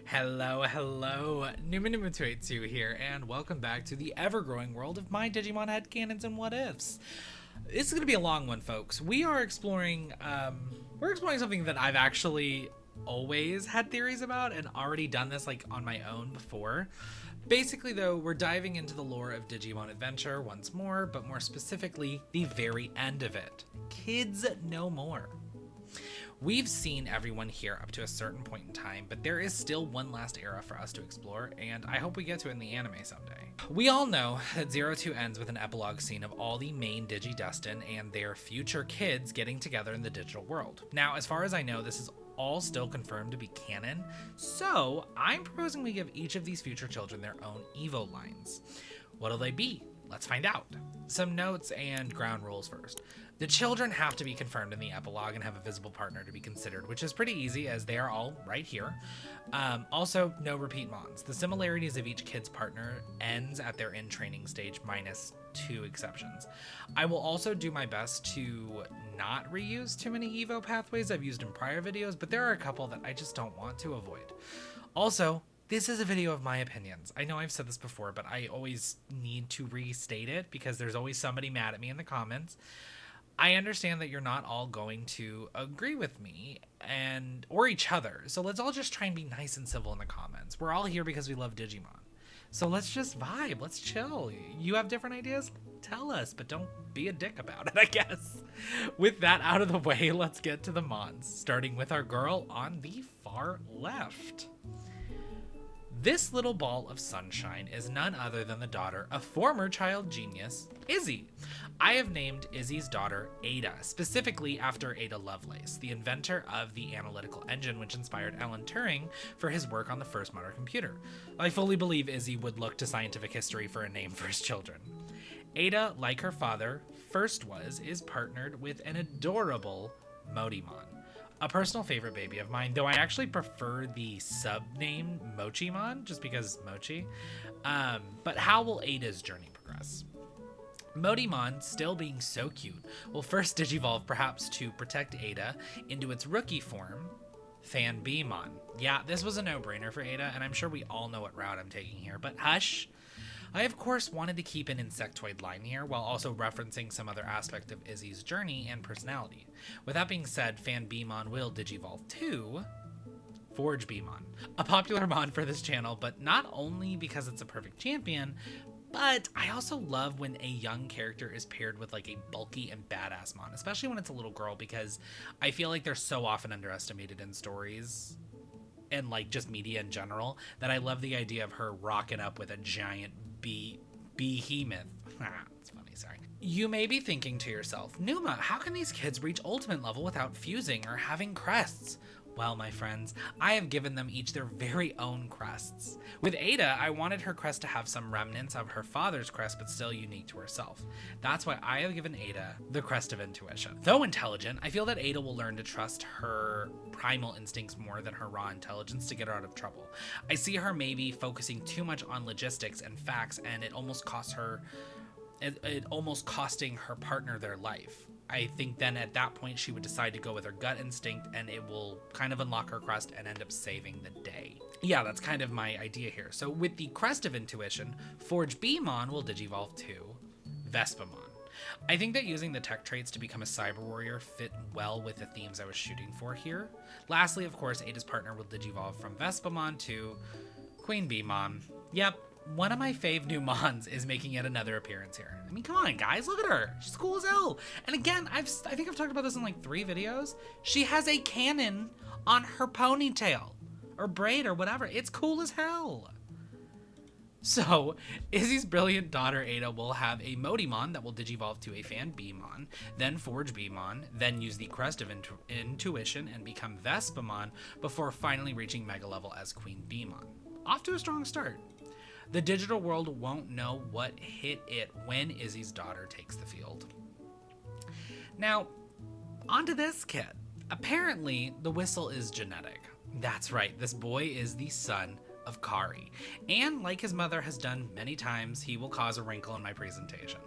Hello, Numu282 here, and welcome back to the ever-growing world of my Digimon headcanons and what-ifs. This is going to be a long one, folks. We are exploring, something that I've actually always had theories about and already done this, like, on my own before. Basically, though, we're diving into the lore of Digimon Adventure once more, but more specifically, the very end of it. Kids no more. We've seen everyone here up to a certain point in time, but there is still one last era for us to explore, and I hope we get to it in the anime someday. We all know that 02 ends with an epilogue scene of all the main DigiDestined and their future kids getting together in the digital world. Now, as far as I know, this is all still confirmed to be canon, so I'm proposing we give each of these future children their own Evo lines. What'll they be? Let's find out. Some notes and ground rules first. The children have to be confirmed in the epilogue and have a visible partner to be considered, which is pretty easy as they are all right here. Also, no repeat mons. The similarities of each kid's partner ends at their in-training stage minus 2 exceptions. I will also do my best to not reuse too many Evo pathways I've used in prior videos, but there are a couple that I just don't want to avoid. Also, this is a video of my opinions. I know I've said this before, but I always need to restate it because there's always somebody mad at me in the comments. I understand that you're not all going to agree with me or each other, so let's all just try and be nice and civil in the comments. We're all here because we love Digimon. So let's just vibe, let's chill. You have different ideas? Tell us, but don't be a dick about it, I guess. With that out of the way, let's get to the mons, starting with our girl on the far left. This little ball of sunshine is none other than the daughter of former child genius, Izzy. I have named Izzy's daughter Ada, specifically after Ada Lovelace, the inventor of the analytical engine which inspired Alan Turing for his work on the first modern computer. I fully believe Izzy would look to scientific history for a name for his children. Ada, like her father is partnered with an adorable Modimon. A personal favorite baby of mine, though I actually prefer the sub-name Mochimon, just because Mochi. But how will Ada's journey progress? Modimon, still being so cute, will first digivolve perhaps to protect Ada into its rookie form, Fanbemon. Yeah, this was a no-brainer for Ada, and I'm sure we all know what route I'm taking here, but hush. I, of course, wanted to keep an insectoid line here while also referencing some other aspect of Izzy's journey and personality. With that being said, Fanbemon will digivolve to Forgebemon, a popular mon for this channel, but not only because it's a perfect champion, but I also love when a young character is paired with like a bulky and badass mon, especially when it's a little girl, because I feel like they're so often underestimated in stories and like just media in general that I love the idea of her rocking up with a giant behemoth. It's funny, sorry. You may be thinking to yourself, Numa, how can these kids reach ultimate level without fusing or having crests? Well, my friends, I have given them each their very own crests. With Ada, I wanted her crest to have some remnants of her father's crest, but still unique to herself. That's why I have given Ada the crest of intuition. Though intelligent, I feel that Ada will learn to trust her primal instincts more than her raw intelligence to get her out of trouble. I see her maybe focusing too much on logistics and facts, and it almost costing her partner their life. I think then at that point she would decide to go with her gut instinct, and it will kind of unlock her crest and end up saving the day. Yeah, that's kind of my idea here. So with the crest of intuition, Forgebemon will digivolve to Vespamon. I think that using the tech traits to become a cyber warrior fit well with the themes I was shooting for here. Lastly, of course, Ada's partner will digivolve from Vespamon to Queenbemon. Yep. One of my fave new mons is making yet another appearance here. I mean, come on, guys, look at her. She's cool as hell. And again, I think I've talked about this in like 3 videos. She has a cannon on her ponytail or braid or whatever. It's cool as hell. So, Izzy's brilliant daughter Ada will have a Modimon that will digivolve to a Fanbemon, then Forgebemon, then use the crest of intuition and become Vespamon before finally reaching mega level as Queenbemon. Off to a strong start. The digital world won't know what hit it when Izzy's daughter takes the field. Now, onto this kid. Apparently, the whistle is genetic. That's right, this boy is the son of Kari, and like his mother has done many times, he will cause a wrinkle in my presentation.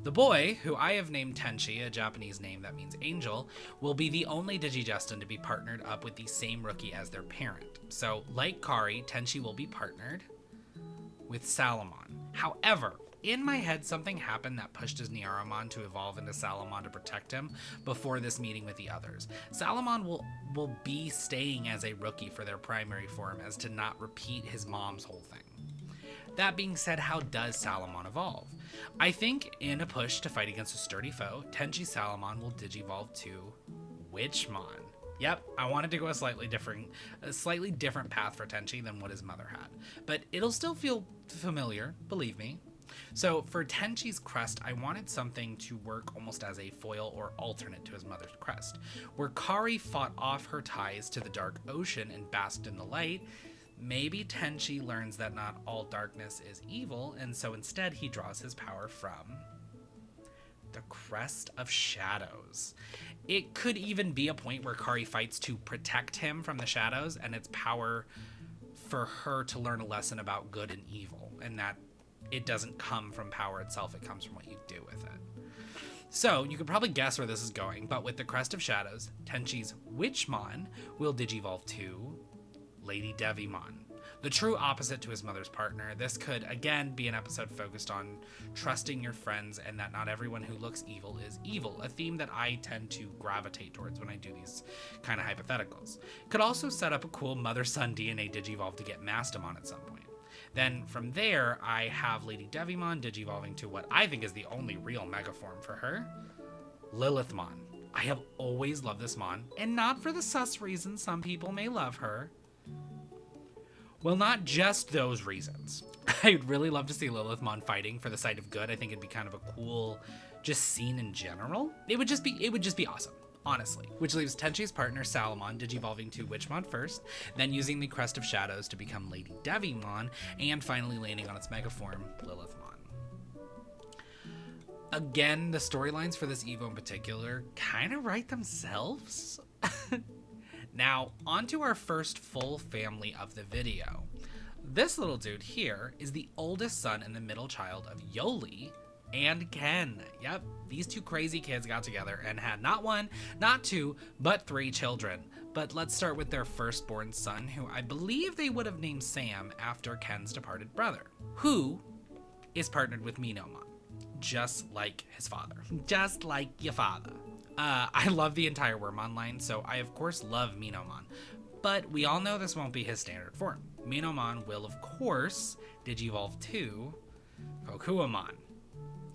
The boy, who I have named Tenchi, a Japanese name that means angel, will be the only DigiDestined to be partnered up with the same rookie as their parent. So, like Kari, Tenchi will be partnered with Salamon. However, in my head, something happened that pushed his Niaromon to evolve into Salamon to protect him before this meeting with the others. Salamon will be staying as a rookie for their primary form as to not repeat his mom's whole thing. That being said, how does Salamon evolve? I think in a push to fight against a sturdy foe, Tenchi Salamon will digivolve to Witchmon. Yep, I wanted to go a slightly different path for Tenchi than what his mother had. But it'll still feel familiar, believe me. So for Tenchi's crest, I wanted something to work almost as a foil or alternate to his mother's crest. Where Kari fought off her ties to the dark ocean and basked in the light, maybe Tenchi learns that not all darkness is evil, and so instead he draws his power from the Crest of Shadows. It could even be a point where Kari fights to protect him from the shadows, and it's power for her to learn a lesson about good and evil, and that it doesn't come from power itself, it comes from what you do with it. So, you could probably guess where this is going, but with the Crest of Shadows, Tenchi's Witchmon will digivolve to Lady Devimon. The true opposite to his mother's partner. This could, again, be an episode focused on trusting your friends and that not everyone who looks evil is evil, a theme that I tend to gravitate towards when I do these kind of hypotheticals. Could also set up a cool mother-son DNA digivolve to get Mastamon at some point. Then from there, I have Lady Devimon digivolving to what I think is the only real megaform for her, Lilithmon. I have always loved this Mon, and not for the sus reasons some people may love her. Well, not just those reasons. I'd really love to see Lilithmon fighting for the side of good. I think it'd be kind of a cool just scene in general. It would just be awesome, honestly. Which leaves Tenchi's partner Salamon digivolving to Witchmon first, then using the Crest of Shadows to become Lady Devimon, and finally landing on its megaform, Lilithmon. Again, the storylines for this Evo in particular kind of write themselves. Now, on to our first full family of the video. This little dude here is the oldest son and the middle child of Yoli and Ken. Yep, these two crazy kids got together and had not one, not two, but 3 children. But let's start with their firstborn son, who I believe they would have named Sam after Ken's departed brother, who is partnered with Minomon, just like his father. Just like your father. I love the entire Wormmon line, so I of course love Minomon, but we all know this won't be his standard form. Minomon will of course digivolve to Kokuamon.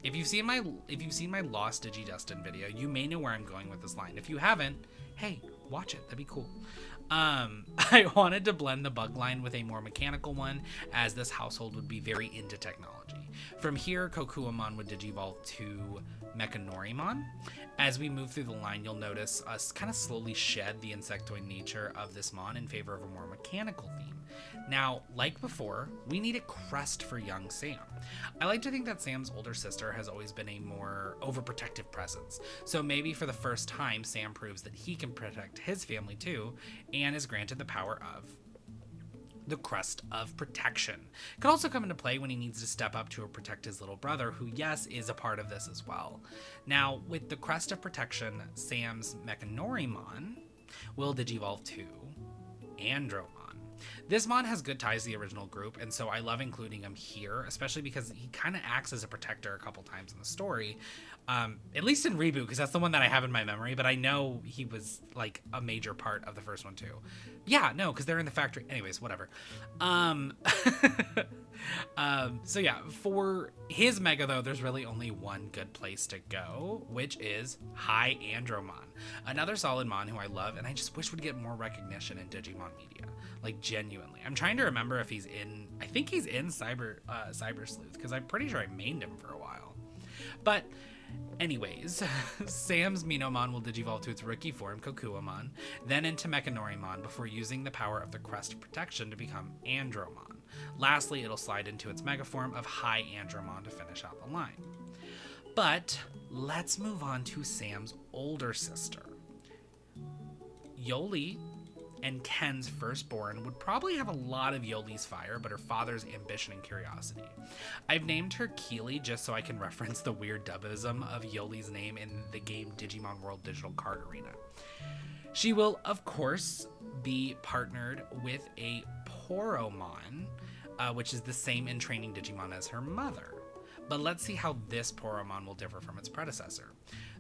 If you've seen my Lost DigiDestined video, you may know where I'm going with this line. If you haven't, hey, watch it, that'd be cool. I wanted to blend the bug line with a more mechanical one, as this household would be very into technology. From here, Kokuamon would digivolve to Mechanorimon. As we move through the line, you'll notice us kind of slowly shed the insectoid nature of this Mon in favor of a more mechanical theme. Now, like before, we need a crest for young Sam. I like to think that Sam's older sister has always been a more overprotective presence, so maybe for the first time, Sam proves that he can protect his family too, and is granted the power of the Crest of Protection. Could also come into play when he needs to step up to protect his little brother, who, yes, is a part of this as well. Now, with the Crest of Protection, Sam's Mechanorimon will digivolve to Andromon. This Mon has good ties to the original group, and so I love including him here, especially because he kind of acts as a protector a couple times in the story. At least in Reboot, because that's the one that I have in my memory, but I know he was like a major part of the first one too. Yeah, no, because they're in the factory. Anyways, whatever. So yeah, for his Mega though, there's really only one good place to go, which is High Andromon. Another solid Mon who I love, and I just wish would get more recognition in Digimon media. Like, genuinely. I'm trying to remember if he's in, I think he's in Cyber Sleuth, because I'm pretty sure I mained him for a while. But anyways, Sam's Minomon will digivolve to its rookie form, Kokuamon, then into Mechanorimon before using the power of the Crest of Protection to become Andromon. Lastly, it'll slide into its megaform of High Andromon to finish out the line. But let's move on to Sam's older sister. Yoli and Ken's firstborn would probably have a lot of Yoli's fire, but her father's ambition and curiosity. I've named her Keely just so I can reference the weird dubism of Yoli's name in the game Digimon World Digital Card Arena. She will, of course, be partnered with a Poromon, which is the same in training Digimon as her mother. But let's see how this Poromon will differ from its predecessor.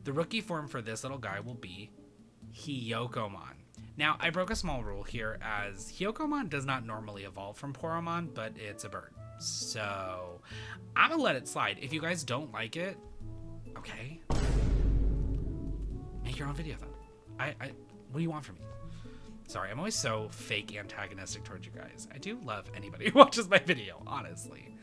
The rookie form for this little guy will be Hyokomon. Now, I broke a small rule here, as Hyokomon does not normally evolve from Poromon, but it's a bird. So, I'm gonna let it slide. If you guys don't like it, okay. Make your own video then. What do you want from me? Sorry, I'm always so fake antagonistic towards you guys. I do love anybody who watches my video, honestly.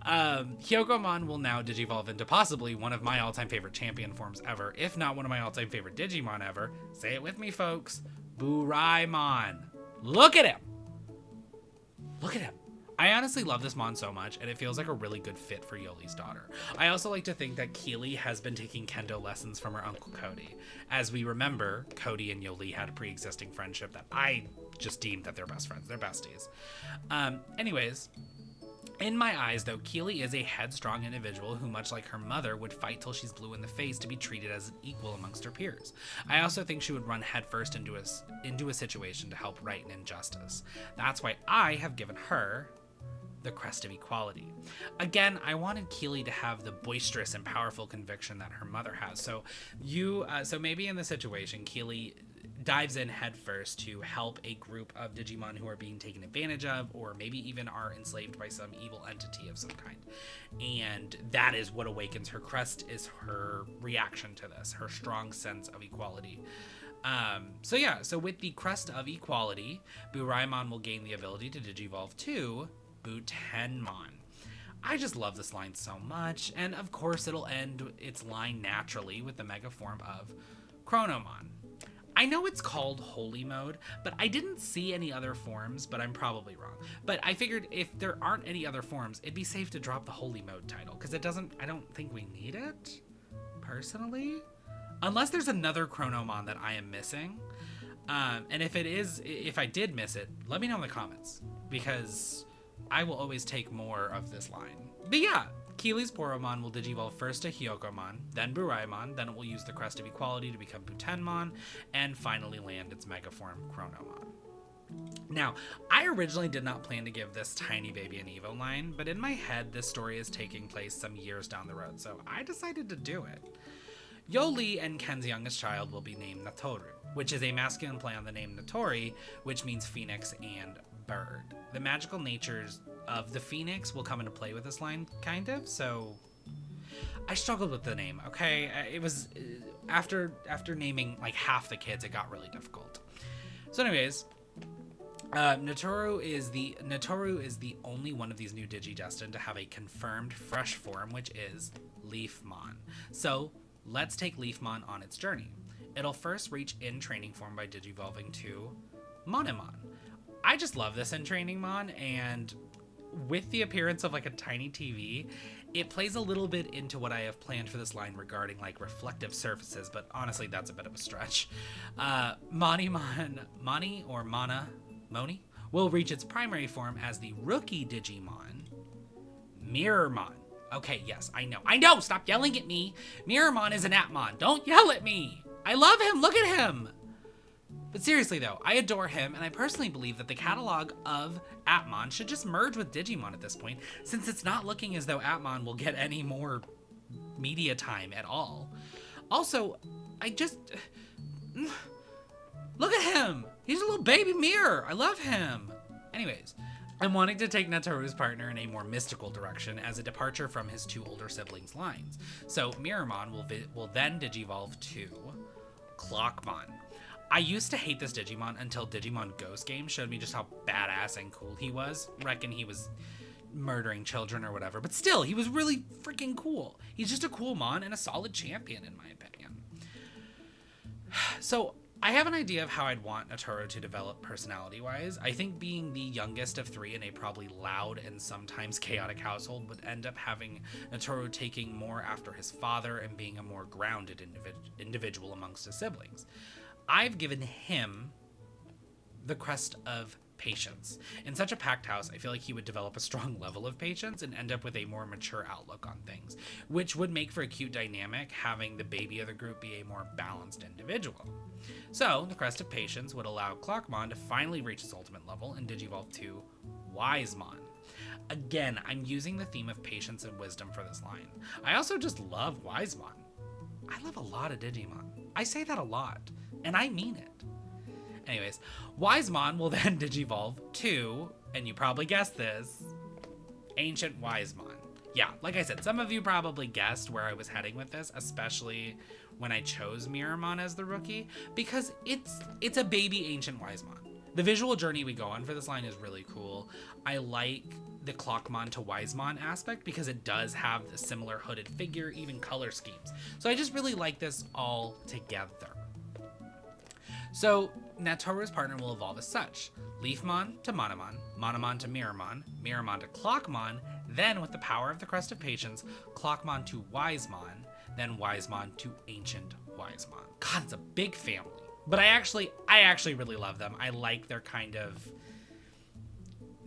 Hyokomon will now digivolve into possibly one of my all-time favorite champion forms ever, if not one of my all-time favorite Digimon ever. Say it with me, folks. Buraimon. Look at him! Look at him. I honestly love this Mon so much, and it feels like a really good fit for Yoli's daughter. I also like to think that Keely has been taking kendo lessons from her uncle Cody. As we remember, Cody and Yoli had a pre-existing friendship that I just deemed that they're best friends. They're besties. Anyways, in my eyes, though, Keely is a headstrong individual who, much like her mother, would fight till she's blue in the face to be treated as an equal amongst her peers. I also think she would run headfirst into a situation to help right an injustice. That's why I have given her the crest of equality. Again, I wanted Keely to have the boisterous and powerful conviction that her mother has. So maybe in the situation, Keely dives in headfirst to help a group of Digimon who are being taken advantage of, or maybe even are enslaved by some evil entity of some kind. And that is what awakens her crest, is her reaction to this, her strong sense of equality. So with the crest of equality, Buraimon will gain the ability to digivolve to Butenmon. I just love this line so much, and of course it'll end its line naturally with the mega form of Chronomon. I know it's called Holy Mode, but I didn't see any other forms, but I'm probably wrong. But I figured if there aren't any other forms, it'd be safe to drop the Holy Mode title, because I don't think we need it, personally. Unless there's another Chronomon that I am missing. And if I did miss it, let me know in the comments, because I will always take more of this line. But yeah, Keely's Poromon will digivolve first to Hyokomon, then Buraimon, then it will use the crest of equality to become Butenmon, and finally land its mega form, Chronomon. Now, I originally did not plan to give this tiny baby an Evo line, but in my head, this story is taking place some years down the road, so I decided to do it. Yoli and Ken's youngest child will be named Natoru, which is a masculine play on the name Natori, which means phoenix and bird. The magical natures of the phoenix will come into play with this line, kind of, so I struggled with the name, okay? It was, after naming like half the kids, it got really difficult. So anyways, Natoru is the only one of these new DigiDestined to have a confirmed fresh form, which is Leafmon. So let's take Leafmon on its journey. It'll first reach in training form by digivolving to Monemon. I just love this in training Mon, and with the appearance of like a tiny TV, it plays a little bit into what I have planned for this line regarding like reflective surfaces, but honestly that's a bit of a stretch. Moni will reach its primary form as the rookie Digimon, Mirrormon. Okay, yes, I know, stop yelling at me. Mirrormon is an Atmon, don't yell at me. I love him, look at him. But seriously though, I adore him, and I personally believe that the catalog of Atmon should just merge with Digimon at this point, since it's not looking as though Atmon will get any more media time at all. Also, look at him! He's a little baby mirror! I love him! Anyways, I'm wanting to take Natoru's partner in a more mystical direction as a departure from his two older siblings' lines. So Mirrormon will then digivolve to Clockmon. I used to hate this Digimon until Digimon Ghost Game showed me just how badass and cool he was. Reckon he was murdering children or whatever, but still, he was really freaking cool. He's just a cool Mon and a solid champion in my opinion. So I have an idea of how I'd want Natoru to develop personality-wise. I think being the youngest of three in a probably loud and sometimes chaotic household would end up having Natoru taking more after his father and being a more grounded individual amongst his siblings. I've given him the crest of patience. In such a packed house, I feel like he would develop a strong level of patience and end up with a more mature outlook on things, which would make for a cute dynamic, having the baby of the group be a more balanced individual. So, the Crest of Patience would allow Clockmon to finally reach its ultimate level and digivolve to Wisemon. Again, I'm using the theme of patience and wisdom for this line. I also just love Wisemon. I love a lot of Digimon. I say that a lot, and I mean it. Anyways, Wisemon will then digivolve to, and you probably guessed this, Ancient Wisemon. Yeah, like I said, some of you probably guessed where I was heading with this, especially when I chose Miramon as the rookie, because it's a baby Ancient Wisemon. The visual journey we go on for this line is really cool. I like the Clockmon to Wisemon aspect because it does have a similar hooded figure, even color schemes. So I just really like this all together. So Natoru's partner will evolve as such. Leafmon to Monomon, Monomon to Miramon, Miramon to Clockmon, then with the power of the Crest of Patience, Clockmon to Wisemon, then Wisemon to Ancient Wisemon. God, it's a big family. But I actually really love them. I like their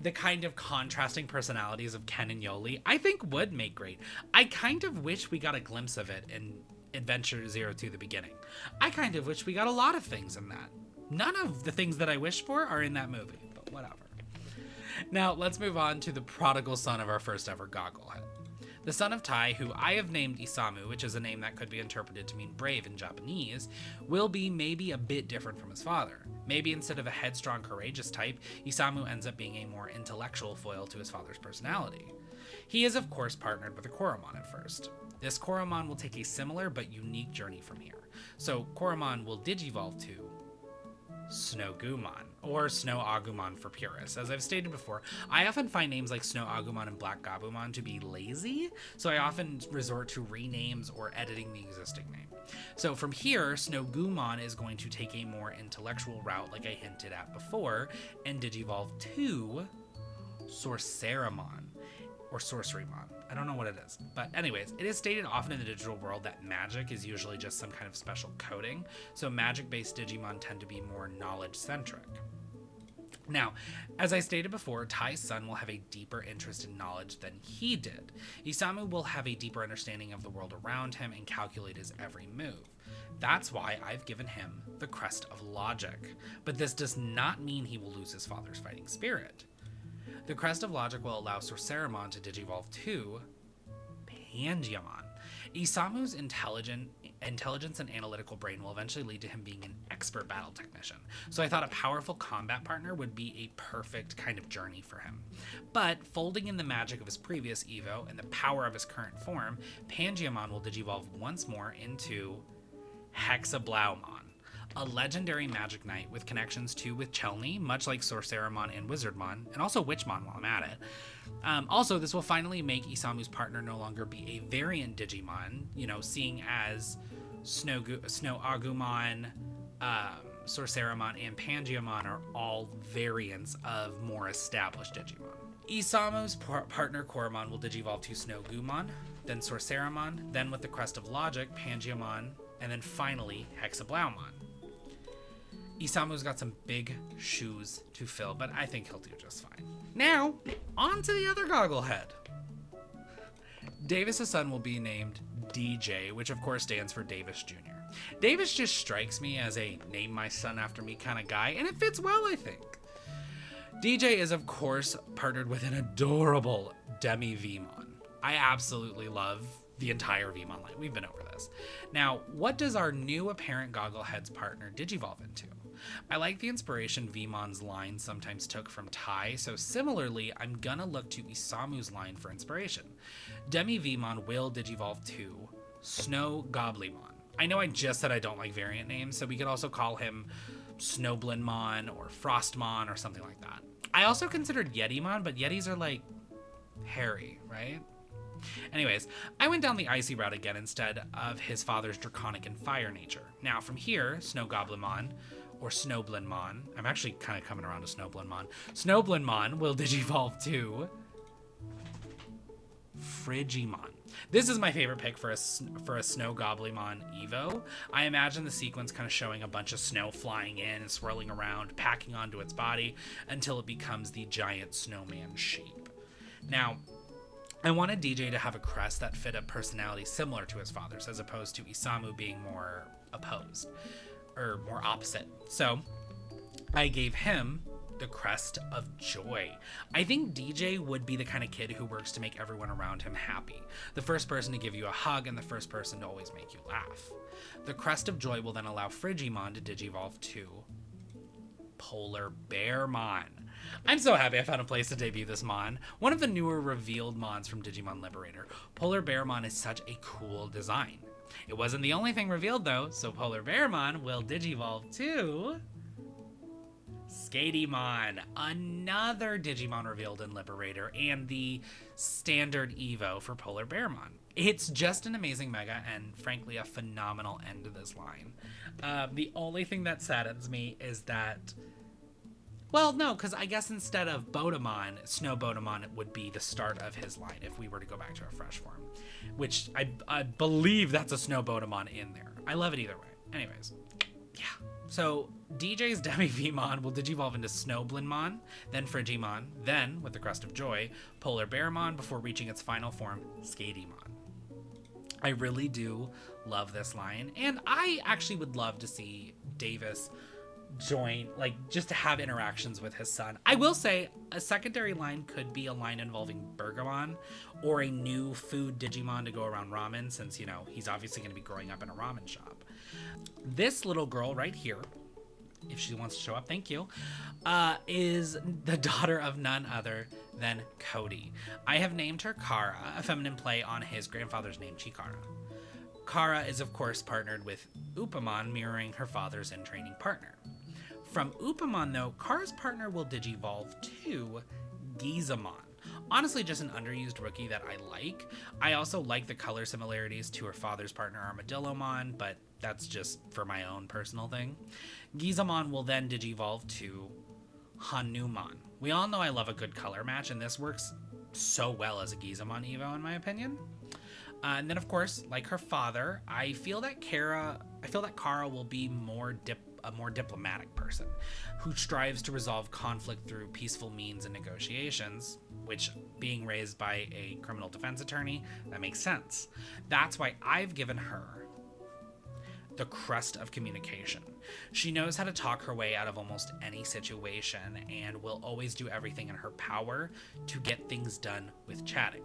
the kind of contrasting personalities of Ken and Yoli. I think would make great. I kind of wish we got a glimpse of it in Adventure 02, the beginning. I kind of wish we got a lot of things in that. None of the things that I wish for are in that movie, but whatever. Now, let's move on to the prodigal son of our first ever Gogglehead. The son of Tai, who I have named Isamu, which is a name that could be interpreted to mean brave in Japanese, will be maybe a bit different from his father. Maybe instead of a headstrong, courageous type, Isamu ends up being a more intellectual foil to his father's personality. He is, of course, partnered with a Koromon at first. This Koromon will take a similar but unique journey from here. So Koromon will digivolve to Snow Gumon, or Snow Agumon for purists. As I've stated before, I often find names like Snow Agumon and Black Gabumon to be lazy, so I often resort to renames or editing the existing name. So from here, Snow Gumon is going to take a more intellectual route like I hinted at before, and digivolve to Sorceramon, or Sorcerymon. I don't know what it is. But anyways, it is stated often in the digital world that magic is usually just some kind of special coding, so magic-based Digimon tend to be more knowledge-centric. Now, as I stated before, Tai's son will have a deeper interest in knowledge than he did. Isamu will have a deeper understanding of the world around him and calculate his every move. That's why I've given him the Crest of Logic. But this does not mean he will lose his father's fighting spirit. The Crest of Logic will allow Sorceramon to digivolve to Pangiamon. Isamu's intelligence and analytical brain will eventually lead to him being an expert battle technician. So I thought a powerful combat partner would be a perfect kind of journey for him. But folding in the magic of his previous Evo and the power of his current form, Pangiamon will digivolve once more into Hexablaumon, a legendary magic knight with connections to with Chelny, much like Sorceramon and Wizardmon, and also Witchmon while I'm at it. Also, this will finally make Isamu's partner no longer be a variant Digimon, seeing as Snow Agumon, Sorceramon, and Pangiamon are all variants of more established Digimon. Isamu's partner Koromon will digivolve to Snow Gumon, then Sorceramon, then with the Crest of Logic, Pangiamon, and then finally Hexablaumon. Isamu's got some big shoes to fill, but I think he'll do just fine. Now, on to the other Gogglehead. Davis's son will be named DJ, which of course stands for Davis Jr. Davis just strikes me as a name my son after me kind of guy, and it fits well, I think. DJ is of course partnered with an adorable Demi Vmon. I absolutely love the entire Vmon line. We've been over this. Now, what does our new apparent Gogglehead's partner digivolve into? I like the inspiration Vmon's line sometimes took from Tai, so similarly, I'm gonna look to Isamu's line for inspiration. Demi Vmon will digivolve to Snow Goblimon. I know I just said I don't like variant names, so we could also call him Snowblinmon or Frostmon or something like that. I also considered Yetimon, but Yetis are like hairy, right? Anyways, I went down the icy route again instead of his father's draconic and fire nature. Now from here, Snow Goblimon, or Snowblinmon, I'm actually kind of coming around to Snowblinmon. Snowblinmon will digivolve to Frigimon. This is my favorite pick for a Snow Gobblemon Evo. I imagine the sequence kind of showing a bunch of snow flying in and swirling around, packing onto its body until it becomes the giant snowman shape. Now, I wanted DJ to have a crest that fit a personality similar to his father's, as opposed to Isamu being more opposed, or more opposite. So, I gave him the crest of joy. I think DJ would be the kind of kid who works to make everyone around him happy. The first person to give you a hug and the first person to always make you laugh. The crest of joy will then allow Frigimon to digivolve to Polar Bearmon. I'm so happy I found a place to debut this Mon. One of the newer revealed Mons from Digimon Liberator. Polar Bearmon is such a cool design. It wasn't the only thing revealed though, so Polar Bearmon will digivolve to Skatymon, another Digimon revealed in Liberator, and the standard Evo for Polar Bearmon. It's just an amazing mega and, frankly, a phenomenal end to this line. The only thing that saddens me is that... Well, no, because I guess instead of Bodamon, Snow Bodamon would be the start of his line if we were to go back to a fresh form. Which, I believe that's a Snow Bodamon in there. I love it either way. Anyways, yeah. So, DJ's Demi-Vmon will digivolve into Snowblinmon, then Frigimon, then, with the Crest of Joy, Polar Bearmon, before reaching its final form, Skatymon. I really do love this line, and I actually would love to see Davis join, like, just to have interactions with his son. I will say, a secondary line could be a line involving Bergamon, or a new food Digimon to go around ramen, since, you know, he's obviously going to be growing up in a ramen shop. This little girl right here, if she wants to show up, thank you, is the daughter of none other than Cody. I have named her Cara, a feminine play on his grandfather's name, Chikara. Cara is, of course, partnered with Upamon, mirroring her father's in-training partner. From Upamon, though, Cara's partner will digivolve to Gizamon. Honestly, just an underused rookie that I like. I also like the color similarities to her father's partner, Armadillomon, but that's just for my own personal thing. Gizamon will then digivolve to Hanumon. We all know I love a good color match, and this works so well as a Gizamon Evo, in my opinion. And then, of course, like her father, I feel that Cara will be a more diplomatic person who strives to resolve conflict through peaceful means and negotiations, which, being raised by a criminal defense attorney, that makes sense. That's why I've given her the crest of communication. She knows how to talk her way out of almost any situation and will always do everything in her power to get things done with chatting.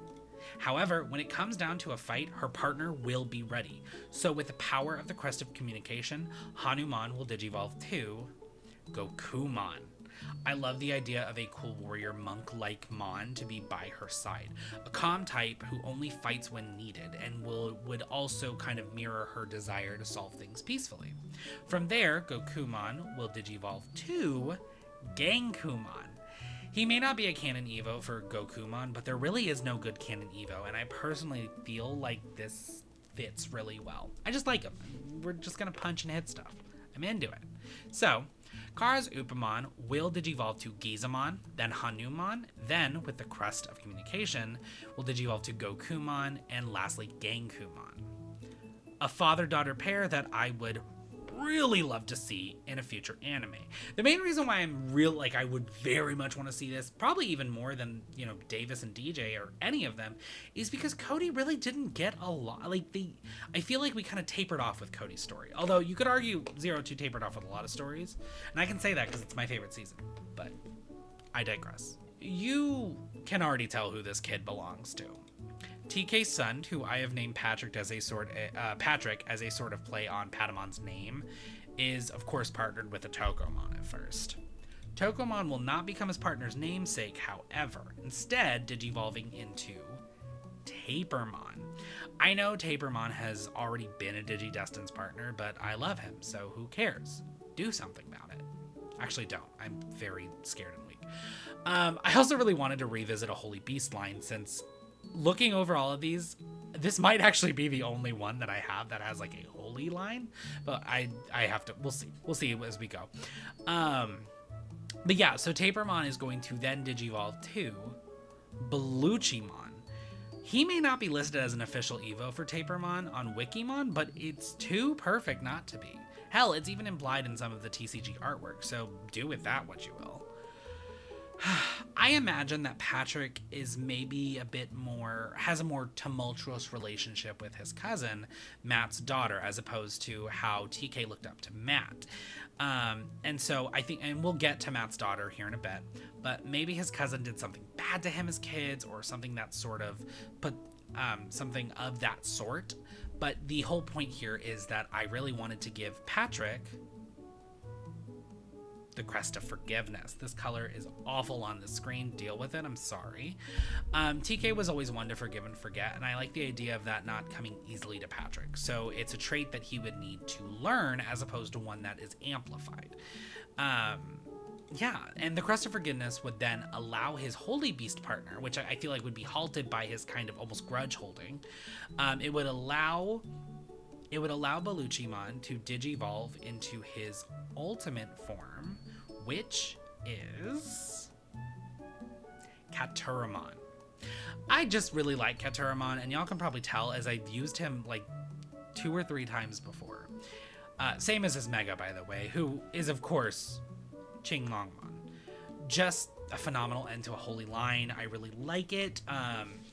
However, when it comes down to a fight, her partner will be ready. So with the power of the crest of communication, Hanumon will digivolve to Gokumon. I love the idea of a cool warrior monk-like Mon to be by her side. A calm type who only fights when needed and would also kind of mirror her desire to solve things peacefully. From there, Gokumon will digivolve to Gankumon. He may not be a canon Evo for Gokumon, but there really is no good canon Evo, and I personally feel like this fits really well. I just like him. We're just gonna punch and hit stuff. I'm into it. So, Cara's Upamon will digivolve to Gizamon, then Hanumon, then, with the crest of communication, will digivolve to Gokumon, and lastly, Gankumon. A father-daughter pair that I would really love to see in a future anime. The main reason why I would very much want to see this, probably even more than, you know, Davis and DJ or any of them, is because Cody really didn't get a lot. I feel like we kind of tapered off with Cody's story. Although you could argue 02 tapered off with a lot of stories, and I can say that because it's my favorite season. But I digress. You can already tell who this kid belongs to. TK's son, who I have named Patrick as a sort of play on Patamon's name, is of course partnered with a Tokomon at first. Tokomon will not become his partner's namesake, however, instead digivolving into Tapermon. I know Tapermon has already been a DigiDestined's partner, but I love him, so who cares? Do something about it. Actually, don't. I'm very scared and weak. I also really wanted to revisit a Holy Beast line, since looking over all of these, this might actually be the only one that I have that has like a holy line, but I have to, we'll see as we go. But yeah, so Tapermon is going to then digivolve to Belluchimon. He may not be listed as an official Evo for Tapermon on Wikimon, but it's too perfect not to be. Hell, it's even implied in some of the TCG artwork, so do with that what you will. I imagine that Patrick is maybe has a more tumultuous relationship with his cousin, Matt's daughter, as opposed to how TK looked up to Matt. And so I think, and we'll get to Matt's daughter here in a bit, but maybe his cousin did something bad to him as kids, or something that sort of something of that sort. But the whole point here is that I really wanted to give Patrick the crest of forgiveness. This color is awful on the screen. Deal with it. I'm sorry. TK was always one to forgive and forget, and I like the idea of that not coming easily to Patrick. So it's a trait that he would need to learn as opposed to one that is amplified. Yeah, and the crest of forgiveness would then allow his Holy Beast partner, which I feel like would be halted by his kind of almost grudge holding. It would allow Bellucimon to digivolve into his ultimate form, which is Caturamon. I just really like Caturamon, and y'all can probably tell as I've used him like 2 or 3 times before. Same as his Mega, by the way, who is, of course, Qinglongmon. Just a phenomenal end to a holy line. I really like it.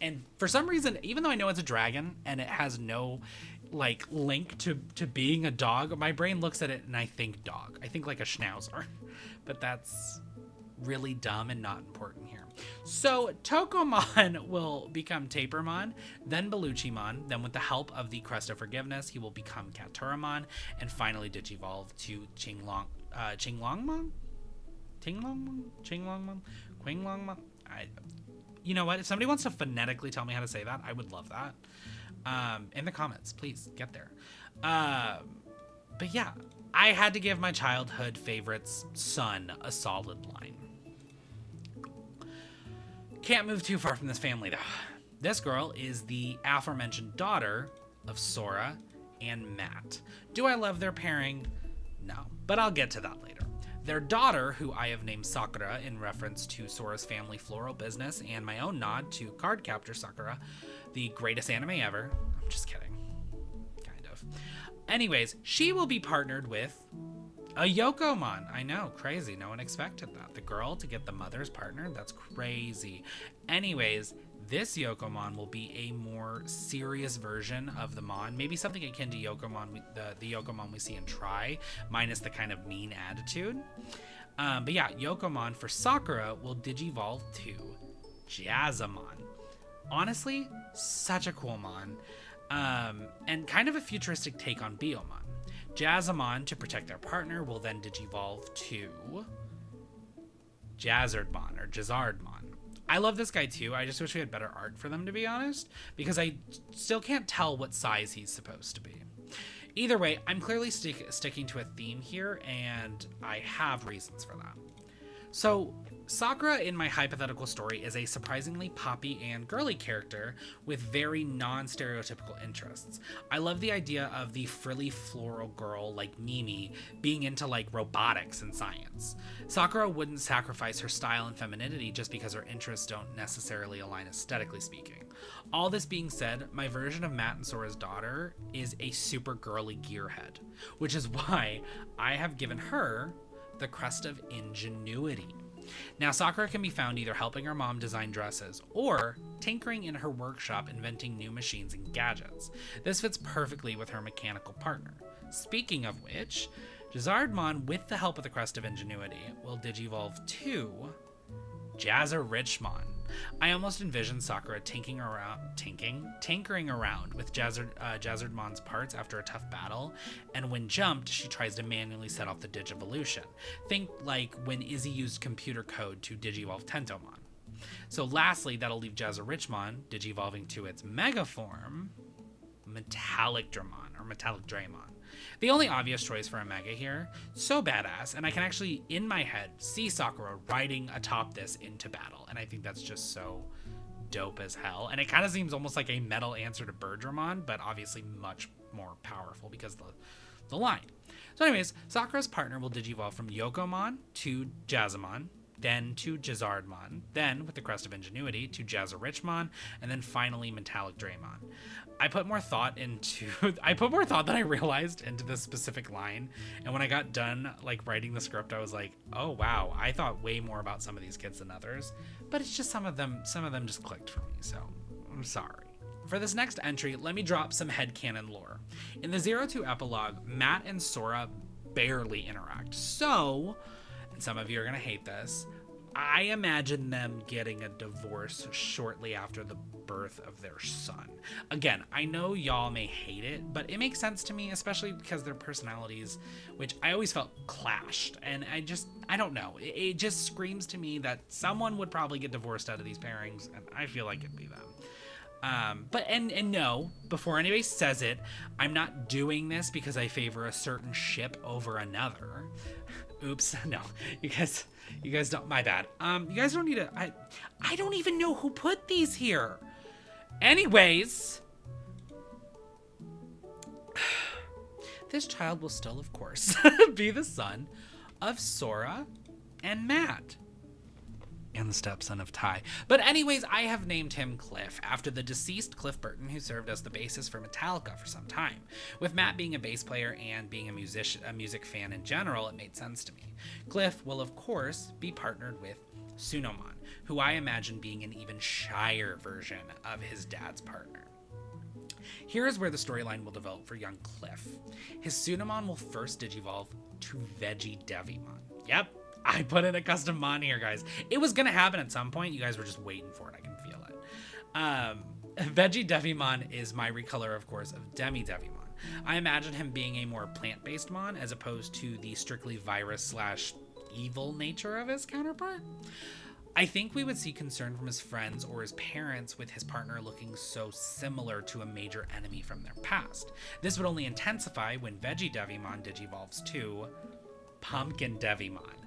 And for some reason, even though I know it's a dragon and it has no like link to being a dog, my brain looks at it and I think dog. I think like a schnauzer, but that's really dumb and not important here. So Tokomon will become Tapermon, then Bellucimon, then with the help of the Crest of Forgiveness, he will become Caturamon, and finally digivolve to Qinglongmon? You know what? If somebody wants to phonetically tell me how to say that, I would love that. In the comments, please get there. But yeah, I had to give my childhood favorite's son a solid line. Can't move too far from this family though. This girl is the aforementioned daughter of Sora and Matt. Do I love their pairing? No, but I'll get to that later. Their daughter, who I have named Sakura in reference to Sora's family floral business and my own nod to Cardcaptor Sakura, the greatest anime ever. I'm just kidding. Kind of. Anyways, she will be partnered with a Yokomon. I know, crazy. No one expected that. The girl to get the mother's partner? That's crazy. Anyways, this Yokomon will be a more serious version of the Mon. Maybe something akin to Yokomon, the Yokomon we see in Tri, minus the kind of mean attitude. But yeah, Yokomon for Sakura will digivolve to Jazzamon. Honestly, such a cool Mon. And kind of a futuristic take on Biomon. Jazzamon, to protect their partner, will then digivolve to Jazzardmon or Jazzardmon. I love this guy too. I just wish we had better art for them, to be honest, because I still can't tell what size he's supposed to be. Either way, I'm clearly sticking to a theme here, and I have reasons for that. So, Sakura in my hypothetical story is a surprisingly poppy and girly character with very non-stereotypical interests. I love the idea of the frilly floral girl like Mimi being into like robotics and science. Sakura wouldn't sacrifice her style and femininity just because her interests don't necessarily align aesthetically speaking. All this being said, my version of Matt and Sora's daughter is a super girly gearhead, which is why I have given her the crest of ingenuity. Now, Sakura can be found either helping her mom design dresses or tinkering in her workshop inventing new machines and gadgets. This fits perfectly with her mechanical partner. Speaking of which, Jazzardmon, with the help of the crest of ingenuity, will digivolve to Jazzarichmon. I almost envision Sakura tinkering around with Jazzardmon's parts after a tough battle, and when jumped, she tries to manually set off the Digivolution. Think like when Izzy used computer code to digivolve Tentomon. So lastly, that'll leave Jazzarichmon digivolving to its mega form, Metallic Dramon, or Metallic Draymon. The only obvious choice for a mega here, so badass, and I can actually, in my head, see Sakura riding atop this into battle, and I think that's just so dope as hell. And it kind of seems almost like a metal answer to Birdramon, but obviously much more powerful because the line. So anyways, Sakura's partner will digivolve from Yokomon to Jazzamon, then to Jazzardmon, then, with the crest of ingenuity, to Jazzarichmon, and then finally Metallic Draymon. I put more thought than I realized into this specific line, and when I got done like writing the script, I was like, oh wow, I thought way more about some of these kids than others, but it's just some of them just clicked for me, so I'm sorry. For this next entry, let me drop some headcanon lore. In the 02 epilogue, Matt and Sora barely interact, so, and some of you are gonna hate this, I imagine them getting a divorce shortly after the birth of their son. Again, I know y'all may hate it, but it makes sense to me, especially because their personalities, which I always felt clashed, and I don't know. It just screams to me that someone would probably get divorced out of these pairings, and I feel like it'd be them. But no, before anybody says it, I'm not doing this because I favor a certain ship over another. Oops, no, you guys don't, my bad. You guys don't need to, I don't even know who put these here. Anyways, this child will still, of course, be the son of Sora and Matt. And the stepson of Ty. But anyways, I have named him Cliff, after the deceased Cliff Burton, who served as the bassist for Metallica for some time. With Matt being a bass player and being a music fan in general, it made sense to me. Cliff will, of course, be partnered with Sunomon, who I imagine being an even shyer version of his dad's partner. Here is where the storyline will develop for young Cliff. His Sunomon will first digivolve to Veggie Devimon. Yep. I put in a custom mon here, guys. It was going to happen at some point. You guys were just waiting for it. I can feel it. Veggie Devimon is my recolor, of course, of Demi Devimon. I imagine him being a more plant-based mon as opposed to the strictly virus/evil nature of his counterpart. I think we would see concern from his friends or his parents with his partner looking so similar to a major enemy from their past. This would only intensify when Veggie Devimon digivolves to Pumpkin Devimon.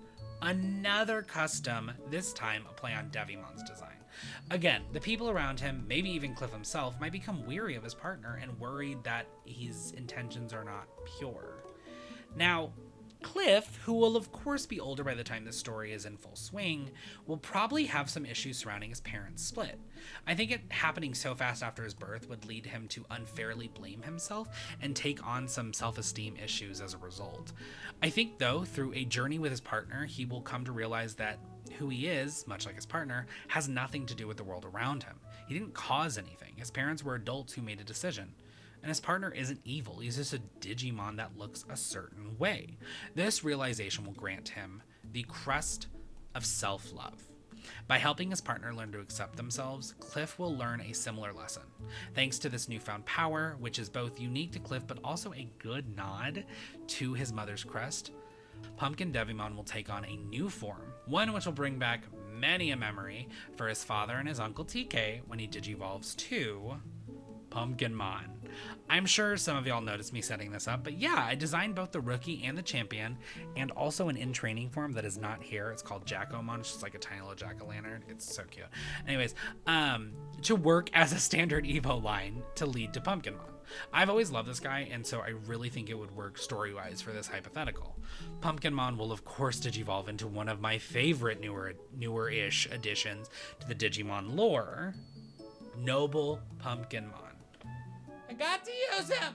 Another custom, this time a play on Devimon's design. Again, the people around him, maybe even Cliff himself, might become weary of his partner and worried that his intentions are not pure. Now, Cliff, who will of course be older by the time this story is in full swing, will probably have some issues surrounding his parents' split. I think it happening so fast after his birth would lead him to unfairly blame himself and take on some self-esteem issues as a result. I think, though, through a journey with his partner, he will come to realize that who he is, much like his partner, has nothing to do with the world around him. He didn't cause anything. His parents were adults who made a decision. And his partner isn't evil, he's just a Digimon that looks a certain way. This realization will grant him the crest of self-love. By helping his partner learn to accept themselves, Cliff will learn a similar lesson. Thanks to this newfound power, which is both unique to Cliff but also a good nod to his mother's crest, Pumpkin Devimon will take on a new form, one which will bring back many a memory for his father and his uncle TK when he digivolves to Pumpkinmon. I'm sure some of y'all noticed me setting this up, but yeah, I designed both the rookie and the champion, and also an in-training form that is not here. It's called Jackomon, which is like a tiny little jack-o'-lantern. It's so cute. Anyways, to work as a standard Evo line to lead to Pumpkinmon. I've always loved this guy, and so I really think it would work story-wise for this hypothetical. Pumpkinmon will of course digivolve into one of my favorite newer-ish additions to the Digimon lore, Noble Pumpkinmon. I got to use him!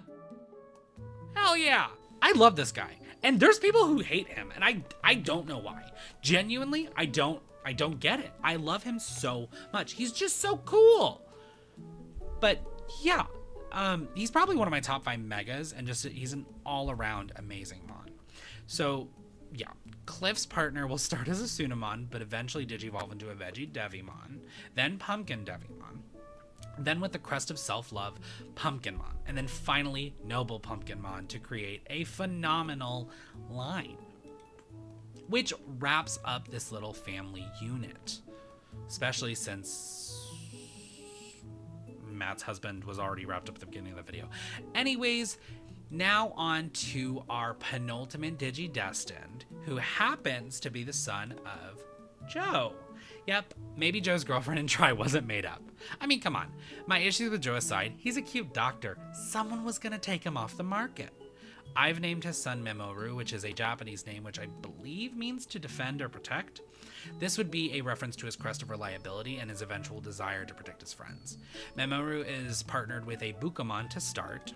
Hell yeah! I love this guy. And there's people who hate him, and I don't know why. Genuinely, I don't get it. I love him so much. He's just so cool. But yeah, he's probably one of my top 5 megas, and he's an all-around amazing mon. So yeah, Cliff's partner will start as a Sunomon, but eventually digivolve into a Veggie Devimon, then Pumpkin Devimon. Then with the crest of self-love, Pumpkinmon, and then finally Noble Pumpkinmon to create a phenomenal line, which wraps up this little family unit, especially since Matt's husband was already wrapped up at the beginning of the video. Anyways, now on to our penultimate DigiDestined, who happens to be the son of Joe. Yep, maybe Joe's girlfriend in Try wasn't made up. I mean, come on. My issues with Joe aside, he's a cute doctor. Someone was gonna take him off the market. I've named his son Mamoru, which is a Japanese name which I believe means to defend or protect. This would be a reference to his crest of reliability and his eventual desire to protect his friends. Mamoru is partnered with a Bukamon to start.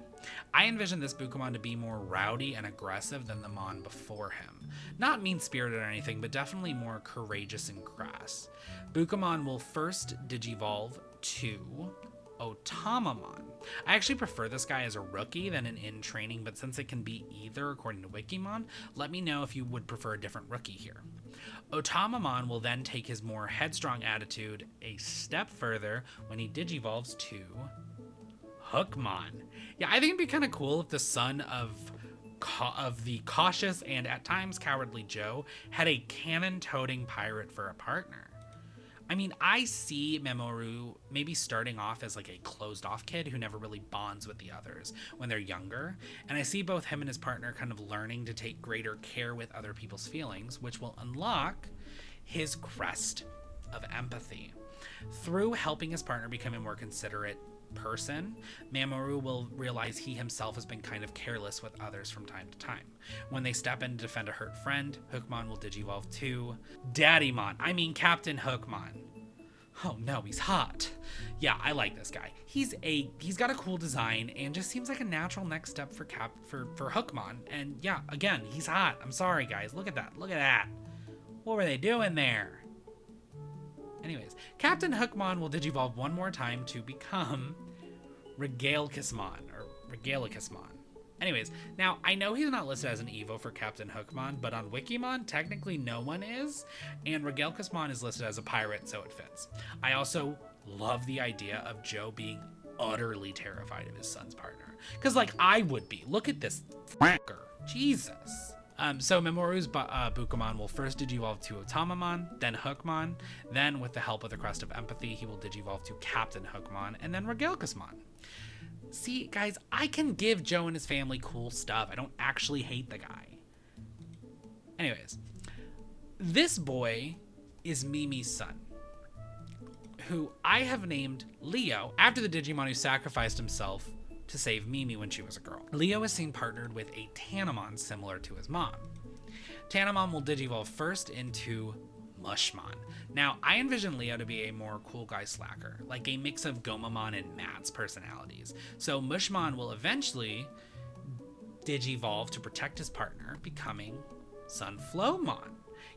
I envision this Bukamon to be more rowdy and aggressive than the Mon before him. Not mean-spirited or anything, but definitely more courageous and crass. Bukamon will first digivolve to Otamamon. I actually prefer this guy as a rookie than an in training, but since it can be either according to Wikimon, let me know if you would prefer a different rookie here. Otamamon will then take his more headstrong attitude a step further when he digivolves to Hookmon. Yeah, I think it'd be kind of cool if the son of the cautious and at times cowardly Joe had a cannon-toting pirate for a partner. I mean, I see Mamoru maybe starting off as like a closed-off kid who never really bonds with the others when they're younger, and I see both him and his partner kind of learning to take greater care with other people's feelings, which will unlock his crest of empathy. Through helping his partner become a more considerate person, Mamoru will realize he himself has been kind of careless with others from time to time. When they step in to defend a hurt friend, Hookmon will digivolve to Daddymon. I mean Captain Hookmon. Oh no, he's hot. Yeah, I like this guy. He's got a cool design and just seems like a natural next step for Hookmon. And yeah, again, he's hot. I'm sorry guys. Look at that. Look at that. What were they doing there? Anyways, Captain Hookmon will digivolve one more time to become Regalicusmon, or Regalicusmon. Anyways, now I know he's not listed as an Evo for Captain Hookmon, but on Wikimon, technically no one is, and Regalicusmon is listed as a pirate, so it fits. I also love the idea of Joe being utterly terrified of his son's partner. Because, like, I would be. Look at this fucker. Jesus. So Mamoru's Bukamon will first digivolve to Otamamon, then Hookmon, then with the help of the Crest of Empathy, he will digivolve to Captain Hookmon, and then Regalicusmon. See, guys, I can give Joe and his family cool stuff. I don't actually hate the guy. Anyways, this boy is Mimi's son, who I have named Leo after the Digimon who sacrificed himself to save Mimi when she was a girl. Leo is seen partnered with a Tanamon similar to his mom. Tanamon will digivolve first into Mushmon. Now, I envision Leo to be a more cool guy slacker, like a mix of Gomamon and Matt's personalities. So Mushmon will eventually digivolve to protect his partner, becoming Sunflowmon.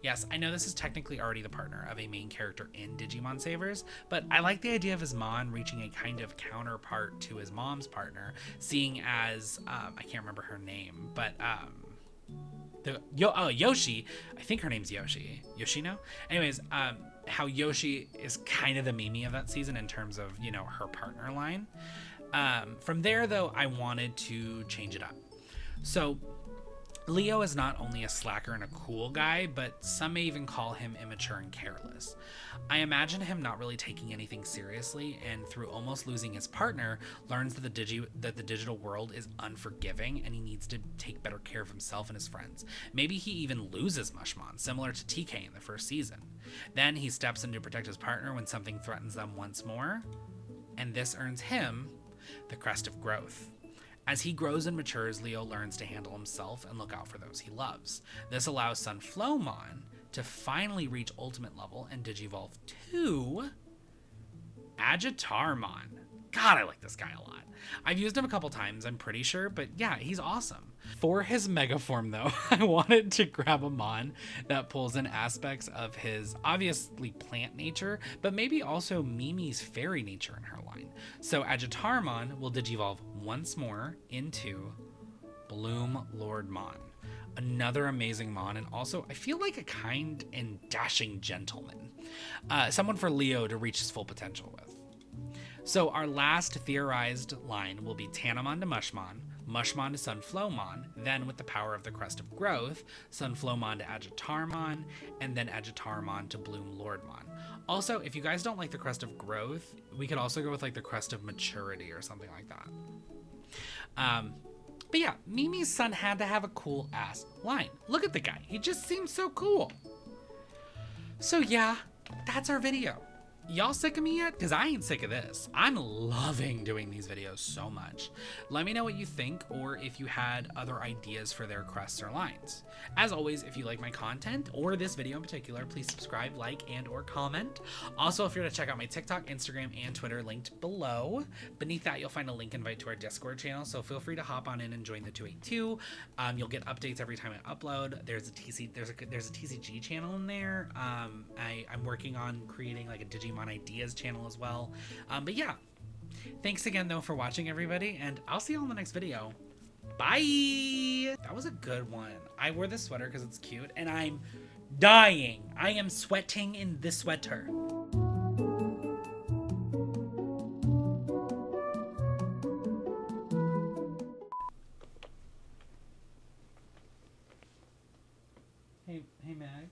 Yes, I know this is technically already the partner of a main character in Digimon Savers, but I like the idea of his Mon reaching a kind of counterpart to his mom's partner, seeing as, I can't remember her name, but Yoshi, I think her name's Yoshi. Yoshino? Anyways, how Yoshi is kind of the Mimi of that season in terms of, you know, her partner line. From there, though, I wanted to change it up. So Leo is not only a slacker and a cool guy, but some may even call him immature and careless. I imagine him not really taking anything seriously, and through almost losing his partner, learns that the digital world is unforgiving and he needs to take better care of himself and his friends. Maybe he even loses Mushmon, similar to TK in the first season. Then he steps in to protect his partner when something threatens them once more, and this earns him the Crest of Growth. As he grows and matures, Leo learns to handle himself and look out for those he loves. This allows Sunflowmon to finally reach ultimate level and digivolve to Agitarmon. God, I like this guy a lot. I've used him a couple times, I'm pretty sure, but yeah, he's awesome. For his mega form, though, I wanted to grab a Mon that pulls in aspects of his obviously plant nature, but maybe also Mimi's fairy nature in her line. So Agitarmon will digivolve once more into Bloom Lord Mon. Another amazing Mon, and also I feel like a kind and dashing gentleman. Someone for Leo to reach his full potential with. So our last theorized line will be Tanamon to Mushmon, Mushmon to Sunflowmon, then with the power of the Crest of Growth, Sunflowmon to Agitarmon, and then Agitarmon to Bloom Lordmon. Also, if you guys don't like the Crest of Growth, we could also go with like the Crest of Maturity or something like that. But yeah, Mimi's son had to have a cool ass line. Look at the guy. He just seems so cool. So yeah, that's our video. Y'all sick of me yet? Because I ain't sick of this. I'm loving doing these videos so much. Let me know what you think, or if you had other ideas for their crests or lines. As always, if you like my content, or this video in particular, please subscribe, like, and or comment. Also, feel free to check out my TikTok, Instagram, and Twitter linked below. Beneath that, you'll find a link invite to our Discord channel, so feel free to hop on in and join the 282. You'll get updates every time I upload. There's a TCG channel in there. I'm working on creating like a Digimon Ideas channel as well. But yeah, thanks again though for watching, everybody, and I'll see you all in the next video. Bye. That was a good one. I wore this sweater because it's cute, and I'm dying. I am sweating in this sweater. Hey Max.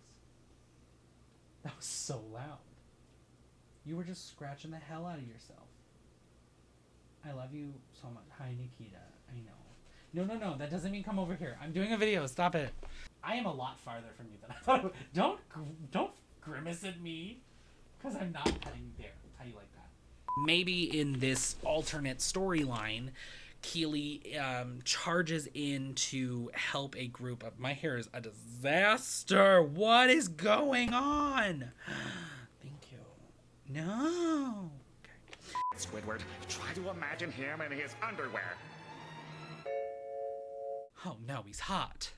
That was so loud. You were just scratching the hell out of yourself. I love you so much. Hi, Nikita. I know. No. That doesn't mean come over here. I'm doing a video. Stop it. I am a lot farther from you than I thought I would. Don't grimace at me. Because I'm not cutting there. How you like that? Maybe in this alternate storyline, Keely charges in to help a group of... My hair is a disaster. What is going on? No. Okay. Squidward, try to imagine him in his underwear. Oh no, he's hot.